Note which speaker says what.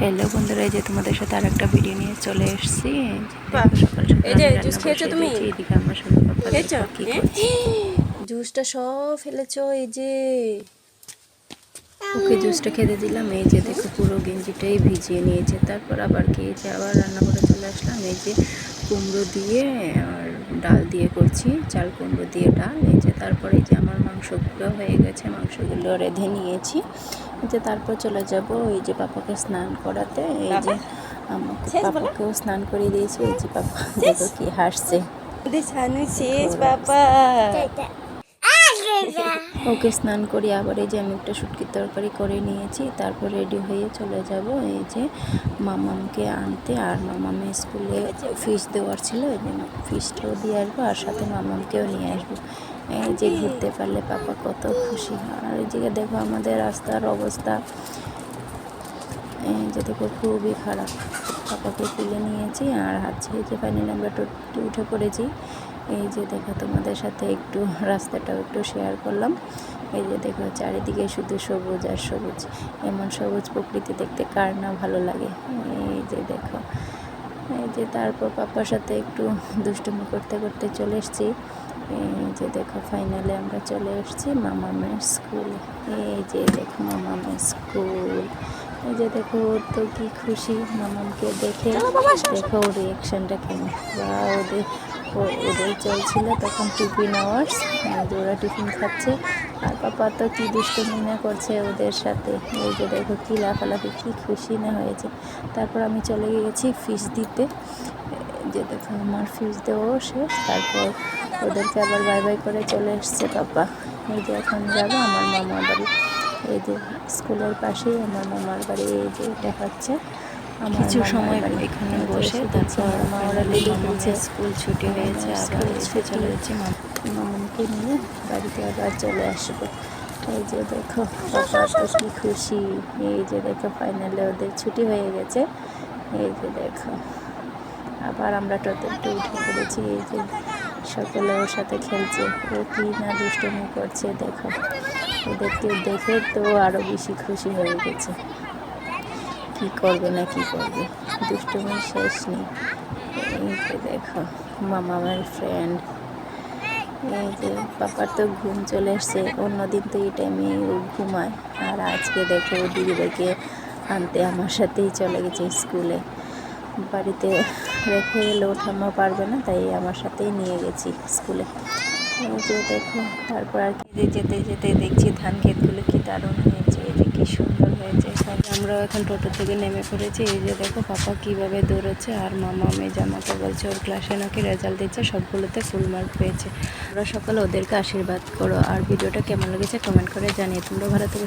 Speaker 1: Hello বন্ধুরা, এই যে তোমাদের সাথে আরেকটা ভিডিও নিয়ে চলে এসেছি। সকাল
Speaker 2: এই যে জুস খেয়েছো তুমি?
Speaker 1: এদিকে আমরা সবাই পাপা
Speaker 2: খেয়েছো?
Speaker 1: কি করছি,
Speaker 2: জুসটা সব ফেলেছো। এই যে
Speaker 1: ওকে জুসটা খেতে দিলাম। এই যে দেখো পুরো গেঞ্জিটাই ভিজিয়ে নিয়েছে। তারপর আবার খেয়েছে, আবার রান্নাঘরে চলে আসলাম। এই যে কুমড়ো দিয়ে আর ডাল দিয়ে করছি, চাল কুমড়ো দিয়ে ডাল। এই যে তারপরে এই যে আমার মাংসগুলো হয়ে গেছে, মাংসগুলো রেঁধে নিয়েছি। এই যে তারপর চলে যাব এই যে পাপাকে স্নান করাতে। এই যে আমাকে পাপাকেও স্নান করিয়ে দিয়েছি। এই যে পাপা দেখো কি হাসছে, ওকে স্নান করি। আবার এই যে আমি একটা শুটকির তরকারি করে নিয়েছি। তারপর রেডি হয়ে চলে যাব এই যে মামামকে আনতে। আর মামামের স্কুলে ফিস দেওয়ার ছিল, এই যে ফিসটাও দিয়ে আসবো, আর সাথে মামামকেও নিয়ে আসবো। এই যে ঘুরতে পারলে পাপা কত খুশি। আর এই যে দেখো আমাদের রাস্তার অবস্থা, এই যে দেখো খুবই খারাপ। পাপাকে তুলে নিয়েছি আর হাঁটছি। এই যে ফাইনালি আমরা টোটো উঠে পড়েছি। এই যে দেখো তোমাদের সাথে একটু রাস্তাটাও একটু শেয়ার করলাম। এই যে দেখো চারিদিকে শুধু সবুজ আর সবুজ। এমন সবুজ প্রকৃতি দেখতে কার না ভালো লাগে। এই যে দেখো, এই যে তারপর পাপার সাথে একটু দুষ্টুমি করতে করতে চলে এসেছি। এই যে দেখো ফাইনালি আমরা চলে এসেছি মামামের স্কুল। এই যে দেখো মামামের স্কুল। এই যে দেখো ওর তো কি খুশি মামামকে দেখে। দেখো ওর রিয়াকশানটা কেমন। বা ওদের চলছিল তখন টিফিন আওয়ার্স, ওরা টিফিন খাচ্ছে আর পাপা তো কি দুষ্টুমি না করছে ওদের সাথে। এই যে দেখো কি লাফালাফি, কি খুশি না হয়েছে। তারপর আমি চলে গিয়েছি ফিস দিতে। যে দেখো আমার ফিস দেওয়াও শেষ। তারপর ওদেরকে আবার বাই বাই করে চলে এসছে পাপা। এই যে এখন যাবো আমার মামার বাড়ি। এই যে স্কুলের পাশেই আমার মামার বাড়ি, এই যে দেখাচ্ছে কিছু সময় এখানে বসে। তারপর মামারা লেগে গেছে, স্কুল ছুটি হয়েছে, আবার এসে চলে যাচ্ছি মামাকে নিয়ে বাড়িতে আবার চলে আসবো। এই যে দেখো পাপা তো কি খুশি। এই যে দেখো ফাইনালি ওদের ছুটি হয়ে গেছে। এই যে দেখো আবার আমরা টোটোতে উঠে পড়েছি। এই যে সকলে ওর সাথে খেলছে, ও কি না দুষ্টুমি করছে দেখো। ওদেরকে দেখে তো আরও বেশি খুশি হয়ে গেছে। কি করবে না কি করবে, দুষ্টুমির শেষ নেই। এই যে দেখো মামার ফ্রেন্ড। এই যে পাপার তো ঘুম চলে এসছে, অন্যদিন তো এই টাইমে ও ঘুমায়। আর আজকে দেখো দিদিদেরকে আনতে আমার সাথেই চলে গেছে স্কুলে। বাড়িতে রেখে এলে ওঠানো পারবে না, তাই আমার সাথেই নিয়ে গেছি স্কুলে। এই যে দেখো তারপর আর কি যেতে যেতে দেখছি ধান ক্ষেতগুলো কি দারুণ হয়েছে, এই যে কি সুন্দর হয়েছে। আমরাও এখন টোটো থেকে নেমে পড়েছি। এই যে দেখো পাপা কীভাবে দৌড়চ্ছে, আর মামা জামাকে বলছে ওর ক্লাসে নাকি রেজাল্ট দিচ্ছে, সবগুলোতে ফুল মার্ক পেয়েছে। আমরা সকলে ওদেরকে আশীর্বাদ করো। আর ভিডিওটা কেমন লেগেছে কমেন্ট করে জানিয়ে। তোমরা ভালো থেকো।